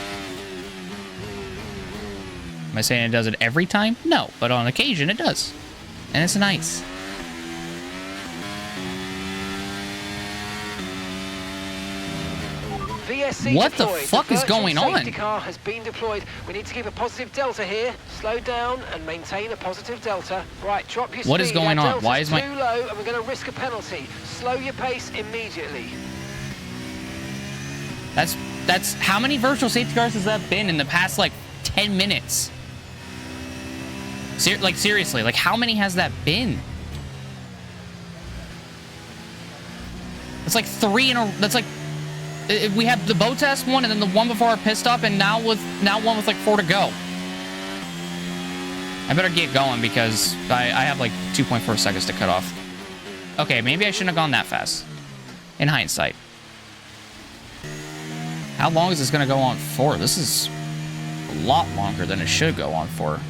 Am I saying it does it every time? No, but on occasion it does. And it's nice. VSC what deployed. The fuck is going on? Safety car has been deployed. We need to keep a positive delta here. Slow down and maintain a positive delta. Right, drop your speed. What is going on? Why is my too low and we're going to risk a penalty. Slow your pace immediately. That's how many virtual safety cars has that been in the past like 10 minutes? Like seriously, like how many has that been? It's like 3 in a. That's like we have the bow test one and then the one before our pit stop, and now one with like 4 to go. I better get going because I have like 2.4 seconds to cut off. Okay, maybe I shouldn't have gone that fast. In hindsight. How long is this going to go on for? This is a lot longer than it should go on for.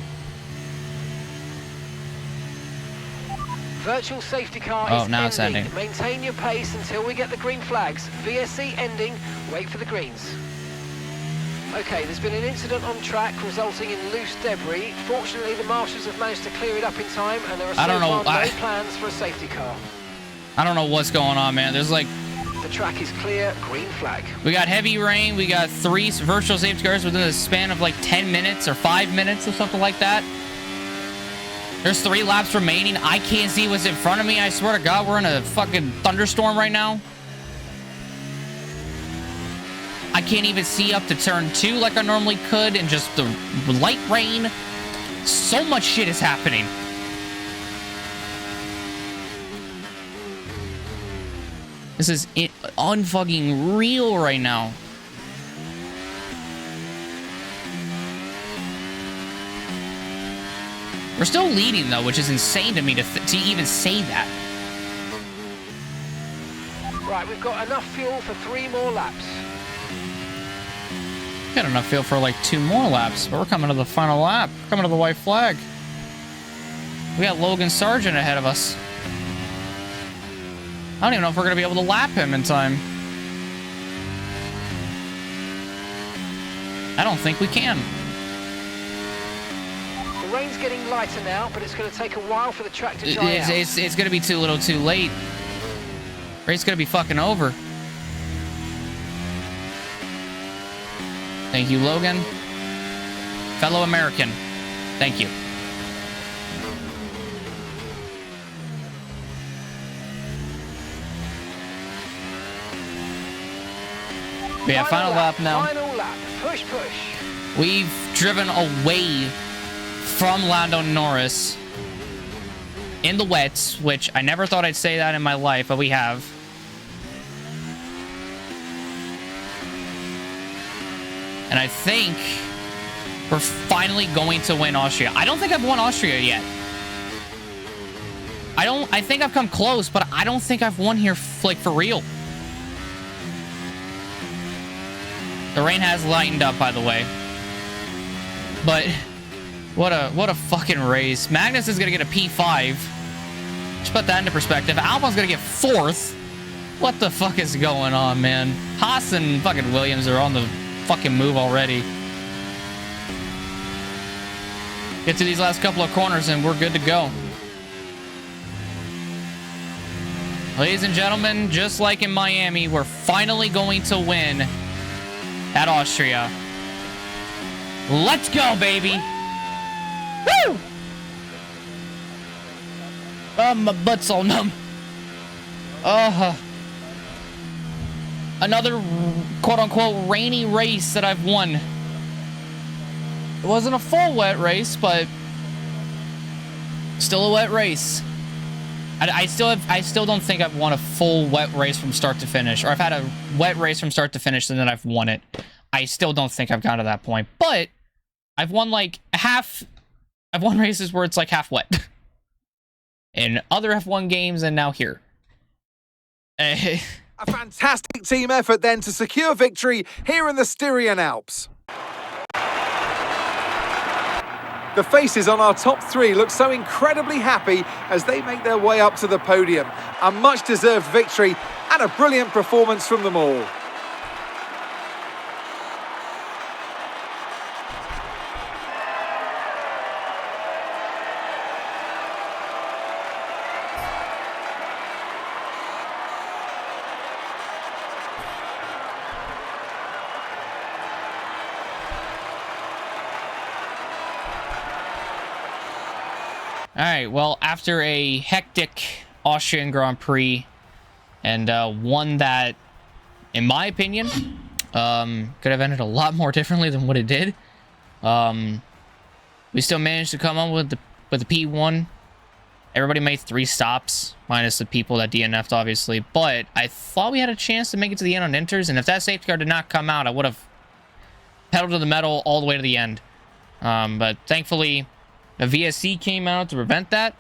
Virtual safety car is now it's ending. Maintain your pace until we get the green flags. VSC ending. Wait for the greens. Okay, there's been an incident on track resulting in loose debris. Fortunately, the marshals have managed to clear it up in time, and there are no plans for a safety car. I don't know what's going on, man. There's like... The track is clear. Green flag. We got heavy rain. We got 3 virtual safety cars within the span of like 10 minutes or 5 minutes or something like that. There's 3 laps remaining. I can't see what's in front of me. I swear to God, we're in a fucking thunderstorm right now. I can't even see up to turn 2 like I normally could, and just the light rain. So much shit is happening. This is unfucking real right now. We're still leading, though, which is insane to me to even say that. Right, we've got enough fuel for 3 more laps. Got enough fuel for like 2 more laps, but we're coming to the final lap. We're coming to the white flag. We got Logan Sargent ahead of us. I don't even know if we're going to be able to lap him in time. I don't think we can. The rain's getting lighter now, but it's going to take a while for the track to dry out. It's going to be too little too late. Race's going to be fucking over. Thank you, Logan. Fellow American. Thank you. We have final lap now. Final lap. Push, push. We've driven away from Lando Norris in the wets, which I never thought I'd say that in my life, but we have. And I think we're finally going to win Austria. I don't think I've won Austria yet. I think I've come close, but I don't think I've won here like for real. The rain has lightened up, by the way. But what a fucking race. Magnus is gonna get a P5. Just put that into perspective. Albon's gonna get 4th. What the fuck is going on, man? Haas and fucking Williams are on the fucking move already. Get to these last couple of corners and we're good to go. Ladies and gentlemen, just like in Miami, we're finally going to win at Austria. Let's go, baby! Woo! Oh, my butt's all numb. Another quote-unquote rainy race that I've won. It wasn't a full wet race, but still a wet race. I still don't think I've won a full wet race from start to finish, or I've had a wet race from start to finish and then I've won it. I still don't think I've gotten to that point, but I've won like half. I've won races where it's like half wet in other F1 games, and now here. A fantastic team effort then to secure victory here in the Styrian Alps. The faces on our top three look so incredibly happy as they make their way up to the podium. A much-deserved victory and a brilliant performance from them all. All right, well, after a hectic Austrian Grand Prix, and one that, in my opinion, could have ended a lot more differently than what it did, we still managed to come up with the P1. Everybody made 3 stops, minus the people that DNF'd, obviously, but I thought we had a chance to make it to the end on inters, and if that safety car did not come out, I would have pedaled to the metal all the way to the end. But thankfully, a VSC came out to prevent that,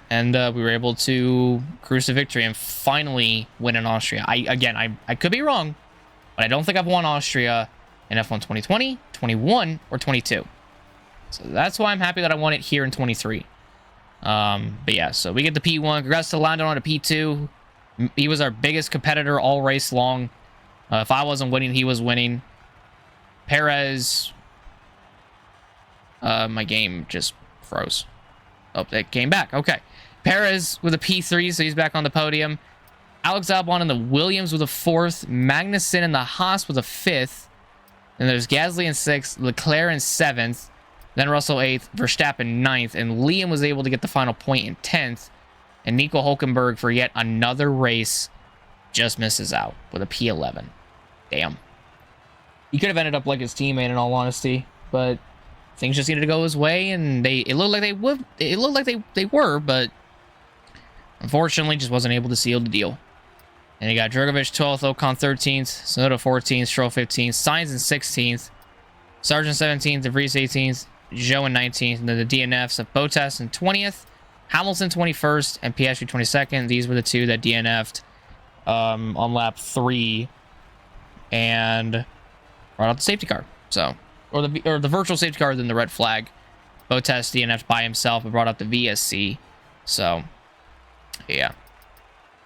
and we were able to cruise to victory and finally win in Austria. I could be wrong, but I don't think I've won Austria in F1 2020, 21, or 22. So that's why I'm happy that I won it here in 23. But yeah, so we get the P1. Congrats to Lando on a P2. He was our biggest competitor all race long. If I wasn't winning, he was winning. Perez... my game just froze. Oh, it came back. Okay. Perez with a P3, so he's back on the podium. Alex Albon in the Williams with a 4th. Magnussen in the Haas with a 5th. Then there's Gasly in 6th. Leclerc in 7th. Then Russell 8th. Verstappen 9th. And Liam was able to get the final point in 10th. And Nico Hülkenberg, for yet another race, just misses out with a P11. Damn. He could have ended up like his teammate, in all honesty, but things just needed to go his way, and it looked like they would. It looked like they were, but unfortunately, just wasn't able to seal the deal. And you got Drogovic 12th, Ocon 13th, Tsunoda 14th, Stroll 15th, Sainz in 16th, Sargent 17th, De Vries 18th, Zhou in 19th, and then the DNFs of Bottas in 20th, Hamilton 21st, and Piastri 22nd. These were the 2 that DNF'd on lap 3, and brought out the safety car. So. Or the virtual safety car than the red flag. Bottas DNF'd by himself and brought up the VSC. So, yeah.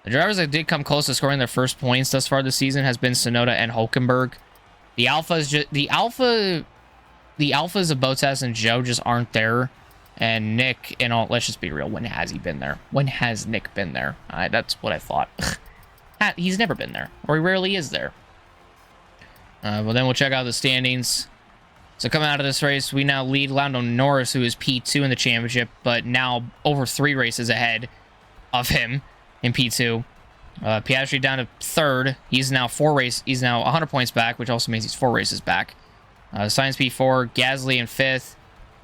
The drivers that did come close to scoring their first points thus far this season has been Tsunoda and Hülkenberg. The alphas of Bottas and Zhou just aren't there. And Nick, and all, let's just be real, when has he been there? When has Nick been there? That's what I thought. He's never been there, or he rarely is there. Well, then we'll check out the standings. So coming out of this race, we now lead Lando Norris, who is P2 in the championship, but now over 3 races ahead of him in P2. Piastri down to 3rd. He's now 100 points back, which also means he's 4 races back. Sainz P4, Gasly in 5th,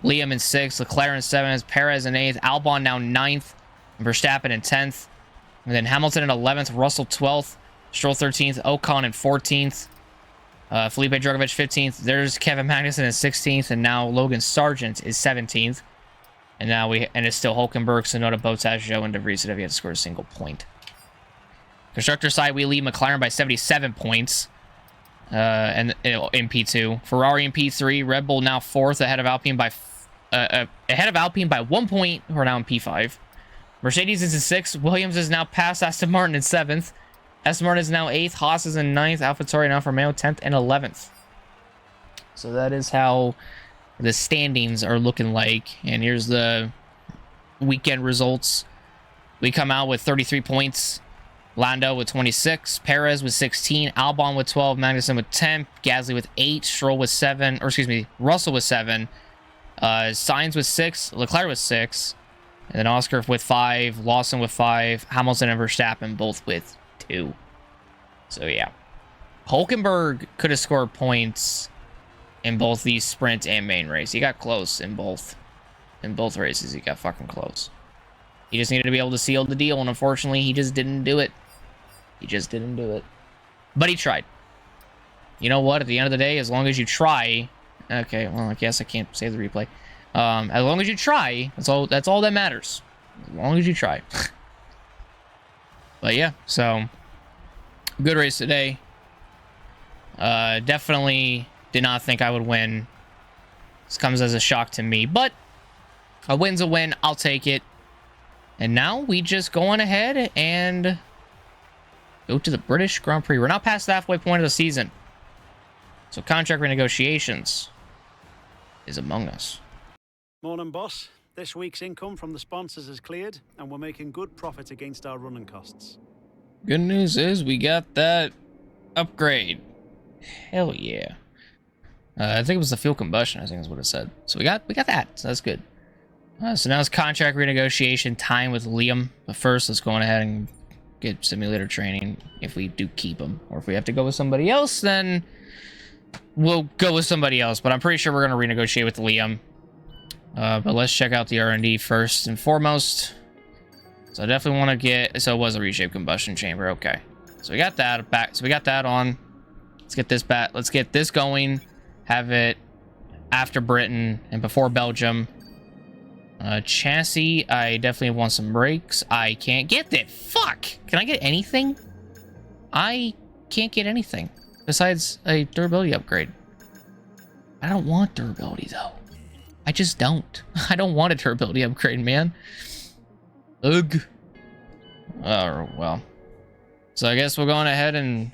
Liam in 6th, Leclerc in 7th, Perez in 8th, Albon now 9th, and Verstappen in 10th. And then Hamilton in 11th, Russell 12th, Stroll 13th, Ocon in 14th. Felipe Drogovic 15th. There's Kevin Magnussen in 16th, and now Logan Sargent is 17th. And now it's still Hülkenberg, Tsunoda, Bottas, Zhou, and De Vries that have yet to score a single point. Constructor side, we lead McLaren by 77 points, and in P2. Ferrari in P3. Red Bull now 4th, ahead of Alpine by 1 point. Who are now in P5. Mercedes is in 6th. Williams is now past Aston Martin in 7th. Aston Martin is now 8th. Haas is in 9th. AlphaTauri and Alfa Romeo 10th and 11th. So that is how the standings are looking like. And here's the weekend results. We come out with 33 points. Lando with 26. Perez with 16. Albon with 12. Magnussen with 10. Gasly with 8. Stroll with 7. Or excuse me, Russell with 7. Sainz with 6. Leclerc with 6. And then Oscar with 5. Lawson with 5. Hamilton and Verstappen both with 2. So yeah. Hulkenberg could have scored points in both the sprint and main race. He got close in both races. He got fucking close. He just needed to be able to seal the deal, and unfortunately, he just didn't do it. He just didn't do it. But he tried. You know what? At the end of the day, as long as you try... Okay, well, I guess I can't save the replay. As long as you try, that's all that matters. As long as you try. But yeah, so... Good race today. Definitely did not think I would win. This comes as a shock to me, but a win's a win. I'll take it. And now we just go on ahead and go to the British Grand Prix. We're now past the halfway point of the season. So contract renegotiations is among us. Morning, boss. This week's income from the sponsors is cleared, and we're making good profit against our running costs. Good news is we got that upgrade. Hell yeah. I think it was the fuel combustion, I think is what it said. So we got that. So that's good. So now it's contract renegotiation time with Liam. But first, let's go on ahead and get simulator training if we do keep him. Or if we have to go with somebody else, then we'll go with somebody else. But I'm pretty sure we're going to renegotiate with Liam. But let's check out the R&D first and foremost. So I definitely want to get... So it was a reshaped combustion chamber. Okay. So we got that back. So we got that on. Let's get this back. Let's get this going. Have it after Britain and before Belgium. Chassis, I definitely want some brakes. I can't get that. Fuck! Can I get anything? I can't get anything besides a durability upgrade. I don't want durability, though. I just don't. I don't want a durability upgrade, man. Ugh. Oh, well. So I guess we're going ahead and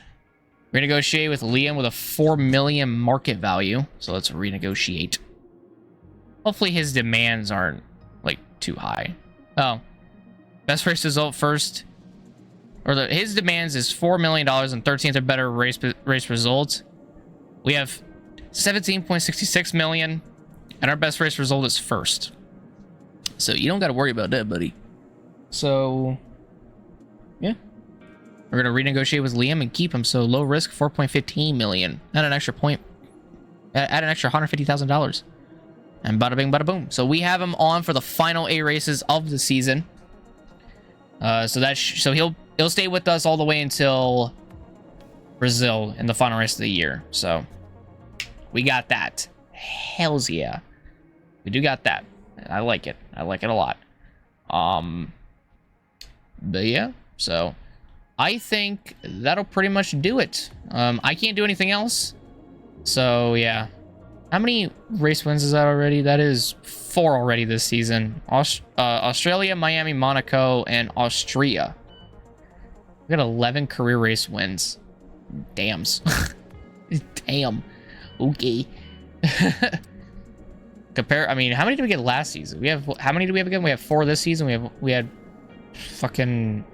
renegotiate with Liam with a 4 million market value. So let's renegotiate. Hopefully his demands aren't like too high. Oh, best race result first, or his demands is $4 million and 13th or better race result. We have 17.66 million, and our best race result is first. So you don't got to worry about that, buddy. So yeah, we're gonna renegotiate with Liam and keep him. So low risk, 4.15 million. Add an extra point. Add an extra $150,000. And bada bing, bada boom. So we have him on for the final 8 races of the season. So he'll stay with us all the way until Brazil in the final race of the year. So we got that. Hells yeah, we do got that. I like it. I like it a lot. But yeah, so I think that'll pretty much do it. I can't do anything else. So yeah. How many race wins is that already? That is 4 already this season. Australia, Miami, Monaco, and Austria. We got 11 career race wins. Dams. Damn. Okay. I mean, how many did we get last season? How many do we have again? We have 4 this season. We had fucking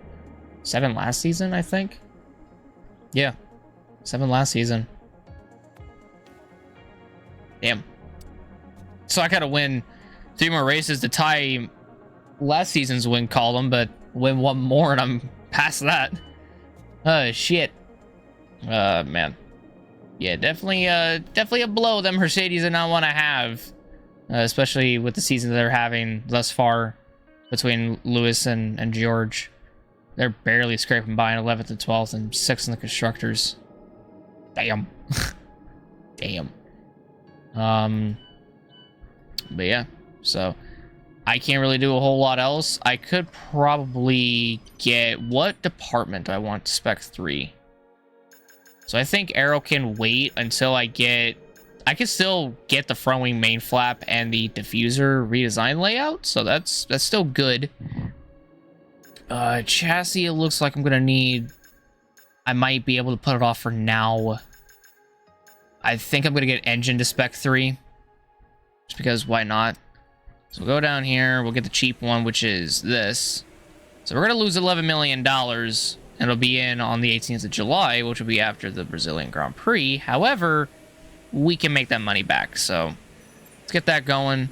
7 last season, I think. Yeah. 7 last season. Damn. So I gotta win 3 more races to tie last season's win column, but win 1 more and I'm past that. Shit. Man. Yeah, definitely a blow them Mercedes did not want to have. Especially with the season they're having thus far between Lewis and George. They're barely scraping by in 11th and 12th and 6th in the constructors. Damn. Damn. But yeah, so I can't really do a whole lot else. I could probably get... What department do I want spec 3? So I think Aero can wait until I get... I can still get the front wing main flap and the diffuser redesign layout, so that's still good. Chassis, it looks like I'm gonna need I might be able to put it off for now. I think I'm going to get engine to spec 3. Just because, why not? So we'll go down here. We'll get the cheap one, which is this. So we're going to lose $11 million. And it'll be in on the 18th of July, which will be after the Brazilian Grand Prix. However, we can make that money back. So let's get that going.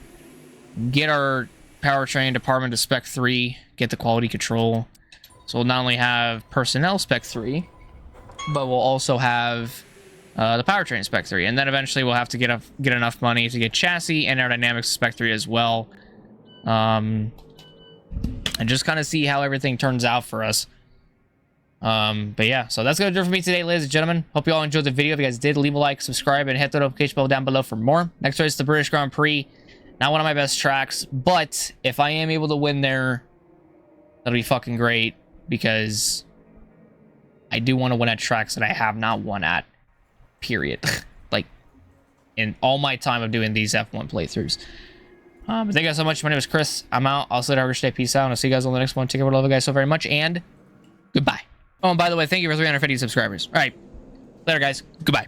Get our powertrain department to spec 3. Get the quality control. So we'll not only have personnel spec 3, but we'll also have the powertrain spec 3. And then eventually we'll have to get enough money to get chassis and aerodynamics spec 3 as well. And just kind of see how everything turns out for us. But yeah, so that's gonna do it for me today, ladies and gentlemen. Hope you all enjoyed the video. If you guys did, leave a like, subscribe, and hit the notification bell down below for more. Next race is the British Grand Prix. Not one of my best tracks, but if I am able to win there, that'll be fucking great, because I do want to win at tracks that I have not won at, period. Like, in all my time of doing these F1 playthroughs. But thank you guys so much. My name is Chris. I'm out. I'll see you later. Stay. Peace out. And I'll see you guys on the next one. Take care. I love you guys so very much. And goodbye. Oh, and by the way, thank you for 350 subscribers. All right. Later, guys. Goodbye.